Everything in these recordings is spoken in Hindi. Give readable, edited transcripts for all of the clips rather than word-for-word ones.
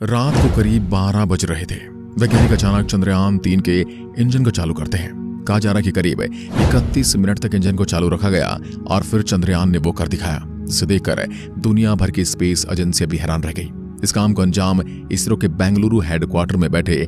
रात को करीब 12 बज रहे थे। वैज्ञानिक अचानक चंद्रयान-3 के इंजन को चालू करते हैं। कहा जा रहा है कि करीब 31 मिनट तक इंजन को चालू रखा गया और फिर चंद्रयान ने वो कर दिखाया, जिसे देखकर दुनिया भर की स्पेस एजेंसियां भी हैरान रह गई। इस काम को अंजाम इसरो के बेंगलुरु हेडक्वार्टर में बैठे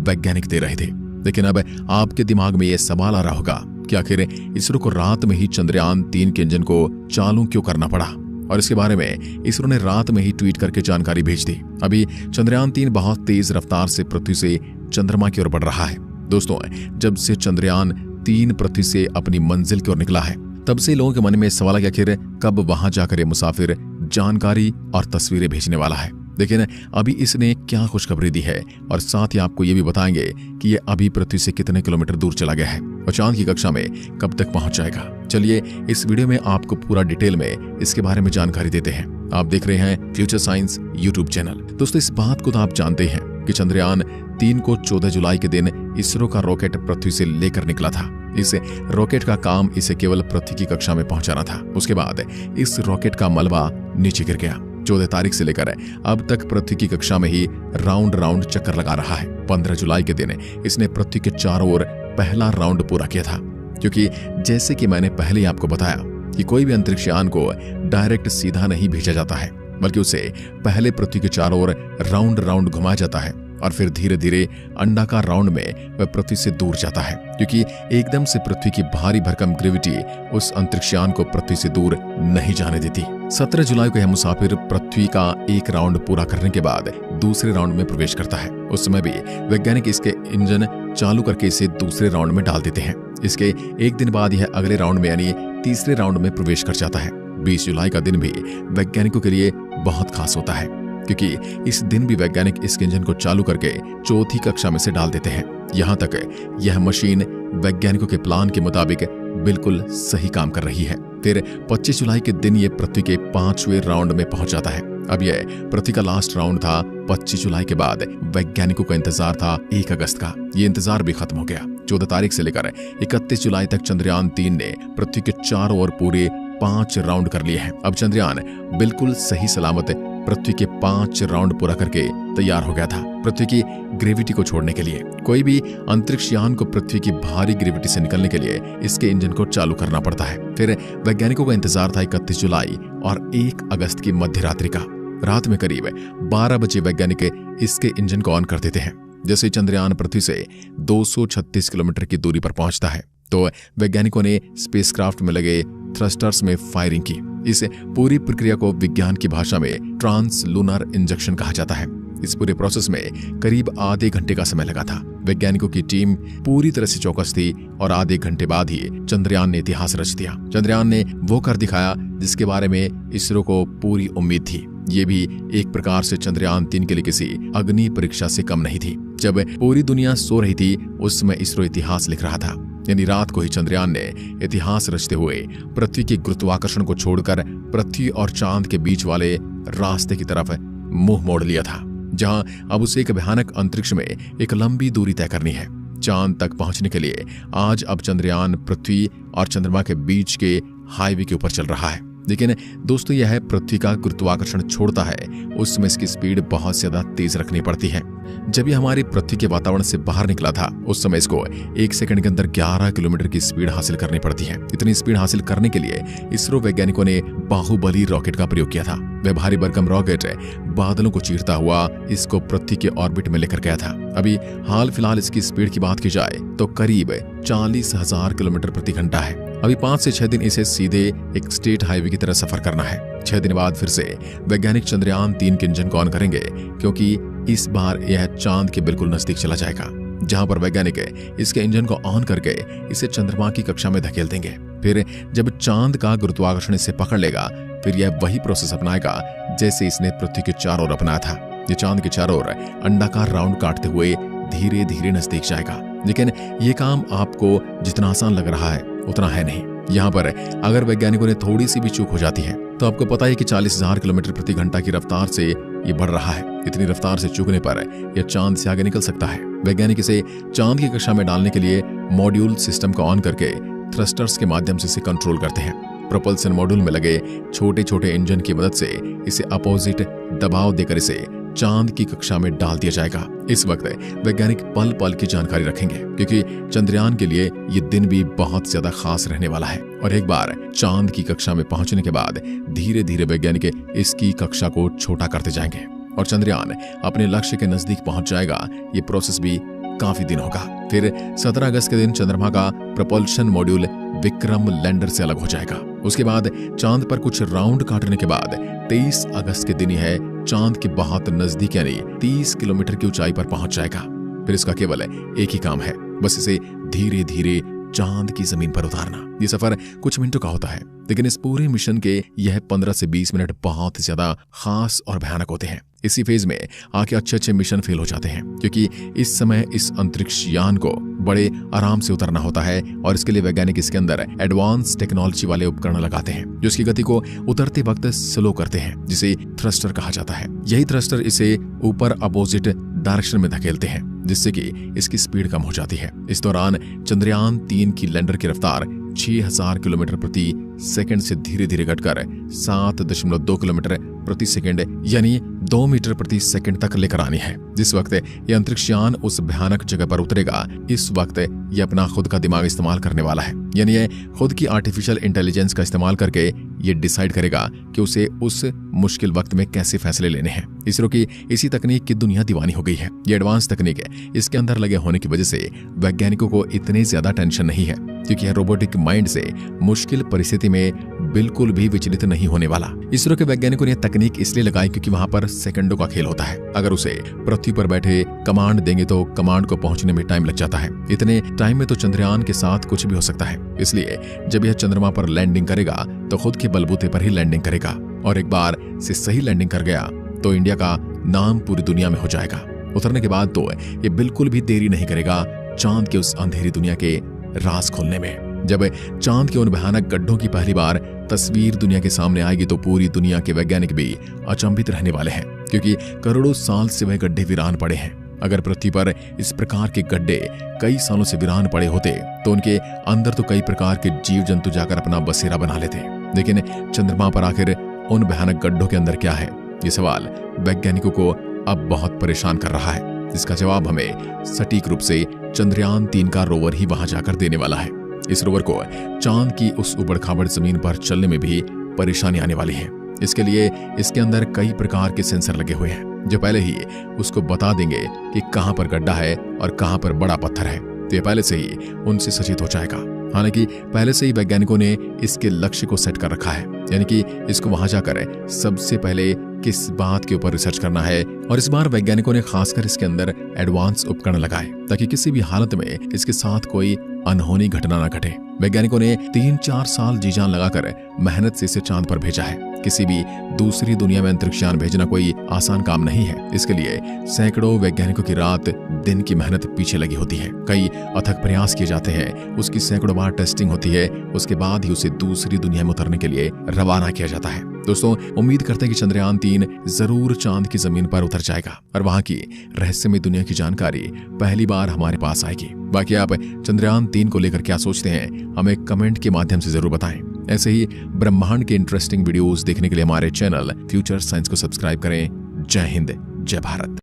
वैज्ञानिक दे रहे थे। लेकिन अब आपके दिमाग में यह सवाल आ रहा होगा कि आखिर इसरो को रात में ही चंद्रयान-3 के इंजन को चालू क्यों करना पड़ा, और इसके बारे में इसरो ने रात में ही ट्वीट करके जानकारी भेज दी। अभी चंद्रयान-3 बहुत तेज रफ्तार से पृथ्वी से चंद्रमा की ओर बढ़ रहा है। दोस्तों, जब से चंद्रयान-3 पृथ्वी से अपनी मंजिल की ओर निकला है, तब से लोगों के मन में सवाल है कि आखिर कब वहां जाकर ये मुसाफिर जानकारी और तस्वीरें भेजने वाला है। लेकिन अभी इसने क्या खुशखबरी दी है, और साथ ही आपको ये भी बताएंगे कि ये अभी पृथ्वी से कितने किलोमीटर दूर चला गया है और चांद की कक्षा में कब तक पहुंच जाएगा। चलिए इस वीडियो में आपको पूरा डिटेल में इसके बारे में जानकारी देते हैं। आप देख रहे हैं फ्यूचर साइंस यूट्यूब चैनल। दोस्तों, इस बात को तो आप जानते हैं कि चंद्रयान-3 को 14 जुलाई के दिन इसरो का रॉकेट पृथ्वी से लेकर निकला था। इस रॉकेट का काम इसे केवल पृथ्वी की कक्षा में पहुंचाना था। उसके बाद इस रॉकेट का मलबा नीचे गिर गया। 14 तारीख से लेकर अब तक पृथ्वी की कक्षा में ही राउंड चक्कर लगा रहा है। 15 जुलाई के दिन इसने पृथ्वी के चारों ओर पहला राउंड पूरा किया था, क्योंकि जैसे कि मैंने पहले ही आपको बताया कि कोई भी अंतरिक्ष यान को डायरेक्ट सीधा नहीं भेजा जाता है, बल्कि उसे पहले पृथ्वी के चारों ओर राउंड घुमाया जाता है और फिर धीरे धीरे अंडाकार राउंड में वह पृथ्वी से दूर जाता है, क्योंकि एकदम से पृथ्वी की भारी भरकम ग्रेविटी उस अंतरिक्ष यान को पृथ्वी से दूर नहीं जाने देती। 17 जुलाई को यह मुसाफिर पृथ्वी का एक राउंड पूरा करने के बाद दूसरे राउंड में प्रवेश करता है। उस समय भी वैज्ञानिक इसके इंजन चालू करके इसे दूसरे राउंड में डाल देते हैं। इसके एक दिन बाद यह अगले राउंड में यानी तीसरे राउंड में प्रवेश कर जाता है। 20 जुलाई का दिन भी वैज्ञानिकों के लिए बहुत खास होता है, क्योंकि इस दिन भी वैज्ञानिक इस इंजन को चालू करके चौथी कक्षा में से डाल देते हैं। यहां तक यह मशीन वैज्ञानिकों के प्लान के मुताबिक बिल्कुल सही काम कर रही है। फिर 25 जुलाई के दिन ये पृथ्वी के 5वें राउंड में पहुंच जाता है। अब यह पृथ्वी का लास्ट राउंड था। 25 जुलाई के बाद वैज्ञानिकों का इंतजार था 1 अगस्त का। ये इंतजार भी खत्म हो गया। 14 तारीख से लेकर 31 जुलाई तक चंद्रयान-3 ने पृथ्वी के चारों ओर पूरे 5 राउंड कर लिए हैं। अब चंद्रयान बिल्कुल सही सलामत पृथ्वी के 5 राउंड पूरा करके तैयार हो गया था पृथ्वी की ग्रेविटी को छोड़ने के लिए। कोई भी अंतरिक्ष यान को पृथ्वी की भारी ग्रेविटी से निकलने के लिए इसके इंजन को चालू करना पड़ता है। फिर वैज्ञानिकों का इंतजार था 31 जुलाई और 1 अगस्त की मध्य रात्रि का। रात में करीब 12 बजे वैज्ञानिक इसके इंजन को ऑन कर देते हैं। जैसे चंद्रयान पृथ्वी से 236 किलोमीटर की दूरी पर पहुंचता है, तो वैज्ञानिकों ने स्पेसक्राफ्ट में लगे थ्रस्टर्स में फायरिंग की। इस पूरी प्रक्रिया को विज्ञान की भाषा में ट्रांसलूनर इंजेक्शन कहा जाता है। इस पूरे प्रोसेस में करीब आधे घंटे का समय लगा था। वैज्ञानिकों की टीम पूरी तरह से चौकस थी और आधे घंटे बाद ही चंद्रयान ने इतिहास रच दिया। चंद्रयान ने वो कर दिखाया जिसके बारे में इसरो को पूरी उम्मीद थी। ये भी एक प्रकार से चंद्रयान-3 के लिए किसी अग्नि परीक्षा से कम नहीं थी। जब पूरी दुनिया सो रही थी, उस समय इसरो इतिहास लिख रहा था। यानी रात को ही चंद्रयान ने इतिहास रचते हुए पृथ्वी के गुरुत्वाकर्षण को छोड़कर पृथ्वी और चांद के बीच वाले रास्ते की तरफ मुंह मोड़ लिया था, जहां अब उसे एक भयानक अंतरिक्ष में एक लंबी दूरी तय करनी है। चांद तक पहुंचने के लिए आज अब चंद्रयान पृथ्वी और चंद्रमा के बीच के हाईवे के ऊपर चल रहा है। लेकिन दोस्तों, यह पृथ्वी का गुरुत्वाकर्षण छोड़ता है, उस समय इसकी स्पीड बहुत ज्यादा तेज रखनी पड़ती है। जब यह हमारी पृथ्वी के वातावरण से बाहर निकला था, उस समय इसको 1 सेकंड के अंदर 11 किलोमीटर की स्पीड हासिल करनी पड़ती है। इतनी स्पीड हासिल करने के लिए इसरो वैज्ञानिकों ने बाहुबली रॉकेट का प्रयोग किया था। वह भारी भरकम रॉकेट बादलों को चीरता हुआ इसको पृथ्वी के ऑर्बिट में लेकर गया था। अभी हाल फिलहाल इसकी स्पीड की बात की जाए तो करीब 40,000 किलोमीटर प्रति घंटा है। अभी 5 से 6 दिन इसे सीधे एक स्टेट हाईवे की तरह सफर करना है। 6 दिन बाद फिर से वैज्ञानिक चंद्रयान-3 के इंजन को ऑन करेंगे, क्योंकि इस बार यह चांद के बिल्कुल नजदीक चला जाएगा, जहां पर वैज्ञानिक इसके इंजन को ऑन करके इसे चंद्रमा की कक्षा में धकेल देंगे। फिर जब चांद का गुरुत्वाकर्षण इसे पकड़ लेगा, फिर यह वही प्रोसेस अपनाएगा जैसे इसने पृथ्वी के चारों ओर अपनाया था। ये चांद के चारों ओर अंडाकार राउंड काटते हुए धीरे धीरे नजदीक जाएगा। लेकिन ये काम आपको जितना आसान लग रहा है उतना है नहीं। यहाँ पर अगर वैज्ञानिकों ने थोड़ी सी भी चूक हो जाती है, तो आपको पता है कि 40,000 किलोमीटर प्रति घंटा की रफ्तार से ये बढ़ रहा है। इतनी रफ्तार से चूकने पर यह चांद से आगे निकल सकता है। वैज्ञानिक इसे चांद की कक्षा में डालने के लिए मॉड्यूल सिस्टम को ऑन करके थ्रस्टर्स के माध्यम से इसे कंट्रोल करते हैं। प्रोपल्सन मॉड्यूल में लगे छोटे छोटे इंजन की मदद से इसे अपोजिट दबाव देकर इसे चांद की कक्षा में डाल दिया जाएगा। इस वक्त वैज्ञानिक पल पल की जानकारी रखेंगे, क्योंकि चंद्रयान के लिए ये दिन भी बहुत ज्यादा खास रहने वाला है। और एक बार चांद की कक्षा में पहुंचने के बाद धीरे धीरे वैज्ञानिक इसकी कक्षा को छोटा करते जाएंगे और चंद्रयान अपने लक्ष्य के नजदीक पहुंच जाएगा। ये प्रोसेस भी काफी दिन होगा। फिर 17 अगस्त के दिन चंद्रमा का प्रपल्शन मॉड्यूल विक्रम लैंडर से अलग हो जाएगा। उसके बाद चांद पर कुछ राउंड काटने के बाद 23 अगस्त के दिन यह चांद के बहुत नजदीक यानी 30 किलोमीटर की ऊंचाई पर पहुंच जाएगा। फिर इसका केवल एक ही काम है, बस इसे धीरे धीरे चांद की जमीन पर उतारना। ये सफर कुछ मिनटों का होता है, लेकिन इस पूरे मिशन के यह 15 से 20 मिनट बहुत ज्यादा खास और भयानक होते हैं। इसी फेज में आके अच्छे मिशन फेल हो जाते हैं, क्योंकि इस समय इस अंतरिक्ष यान को बड़े आराम से उतरना होता है और इसके लिए वैज्ञानिक इसके अंदर एडवांस टेक्नोलॉजी वाले उपकरण लगाते हैं जो इसकी गति को उतरते वक्त स्लो करते हैं, जिसे थ्रस्टर कहा जाता है। यही थ्रस्टर इसे ऊपर अपोजिट डायरेक्शन में धकेलते हैं, जिससे कि इसकी स्पीड कम हो जाती है। इस दौरान चंद्रयान 3 की लैंडर की रफ्तार 6000 किलोमीटर प्रति सेकंड से धीरे धीरे घटकर 7.2 किलोमीटर प्रति सेकंड यानी 2 मीटर प्रति सेकंड तक लेकर आनी है। जिस वक्त यह अंतरिक्ष यान उस भयानक जगह पर उतरेगा, इस वक्त यह अपना खुद का दिमाग इस्तेमाल करने वाला है, यानी यह खुद की आर्टिफिशियल इंटेलिजेंस का इस्तेमाल करके ये डिसाइड करेगा कि उसे उस मुश्किल वक्त में कैसे फैसले लेने हैं। इसरो की इसी तकनीक की दुनिया दीवानी हो गई है। ये एडवांस तकनीक है, इसके अंदर लगे होने की वजह से वैज्ञानिकों को इतनी ज्यादा टेंशन नहीं है, क्योंकि यह रोबोटिक माइंड से मुश्किल परिस्थिति में बिल्कुल भी विचलित नहीं होने वाला। इसरो के वैज्ञानिकों ने तकनीक इसलिए लगाई क्योंकि वहां पर सेकंडों का खेल होता है। अगर उसे पृथ्वी पर बैठे कमांड देंगे तो कमांड को पहुंचने में टाइम लग जाता है। इतने टाइम में तो चंद्रयान के साथ कुछ भी हो सकता है। इसलिए जब यह चंद्रमा पर लैंडिंग करेगा तो खुद के बलबूते पर ही लैंडिंग करेगा, और एक बार से सही लैंडिंग कर गया तो इंडिया का नाम पूरी दुनिया में हो जाएगा। उतरने के बाद तो ये बिल्कुल भी देरी नहीं करेगा चांद के उस अंधेरी दुनिया के राज खोलने में। जब चांद के उन भयानक गड्ढों की पहली बार तस्वीर दुनिया के सामने आएगी तो पूरी दुनिया के वैज्ञानिक भी अचंभित रहने वाले हैं, क्योंकि करोड़ों साल से वह गड्ढे वीरान पड़े हैं। अगर पृथ्वी पर इस प्रकार के गड्ढे कई सालों से वीरान पड़े होते तो उनके अंदर तो कई प्रकार के जीव जंतु जाकर अपना बसेरा बना लेते, लेकिन चंद्रमा पर आखिर उन भयानक गड्ढों के अंदर क्या है, ये सवाल वैज्ञानिकों को अब बहुत परेशान कर रहा है, जिसका जवाब हमें सटीक रूप से चंद्रयान 3 का रोवर ही वहां जाकर देने वाला है। इस रोवर को चांद की उस उबड़-खाबड़ जमीन पर चलने में भी परेशानी आने वाली है। इसके लिए इसके अंदर कई प्रकार के सेंसर लगे हुए हैं जो पहले ही उसको बता देंगे कि कहां पर गड्ढा है और कहां पर बड़ा पत्थर है, तो ये पहले से ही उनसे सचेत हो जाएगा। हालांकि पहले से ही वैज्ञानिकों ने इसके लक्ष्य को सेट कर रखा है, यानी कि इसको वहां जाकर सबसे पहले किस बात के ऊपर रिसर्च करना है। और इस बार वैज्ञानिकों ने खासकर इसके अंदर एडवांस उपकरण लगाए ताकि किसी भी हालत में इसके साथ कोई अनहोनी घटना न घटे। वैज्ञानिकों ने 3-4 साल जी जान लगाकर मेहनत से इसे चांद पर भेजा है। किसी भी दूसरी दुनिया में अंतरिक्ष यान भेजना कोई आसान काम नहीं है। इसके लिए सैकड़ों वैज्ञानिकों की रात दिन की मेहनत पीछे लगी होती है। कई अथक प्रयास किए जाते हैं, उसकी सैकड़ों बार टेस्टिंग होती है, उसके बाद ही उसे दूसरी दुनिया में उतरने के लिए रवाना किया जाता है। दोस्तों, उम्मीद करते हैं कि चंद्रयान 3 जरूर चांद की जमीन पर उतर जाएगा और वहां की रहस्यमय दुनिया की जानकारी पहली बार हमारे पास आएगी। बाकी आप चंद्रयान 3 को लेकर क्या सोचते हैं, हमें कमेंट के माध्यम से जरूर बताएं। ऐसे ही ब्रह्मांड के इंटरेस्टिंग वीडियोस देखने के लिए हमारे चैनल फ्यूचर साइंस को सब्सक्राइब करें। जय हिंद, जय भारत।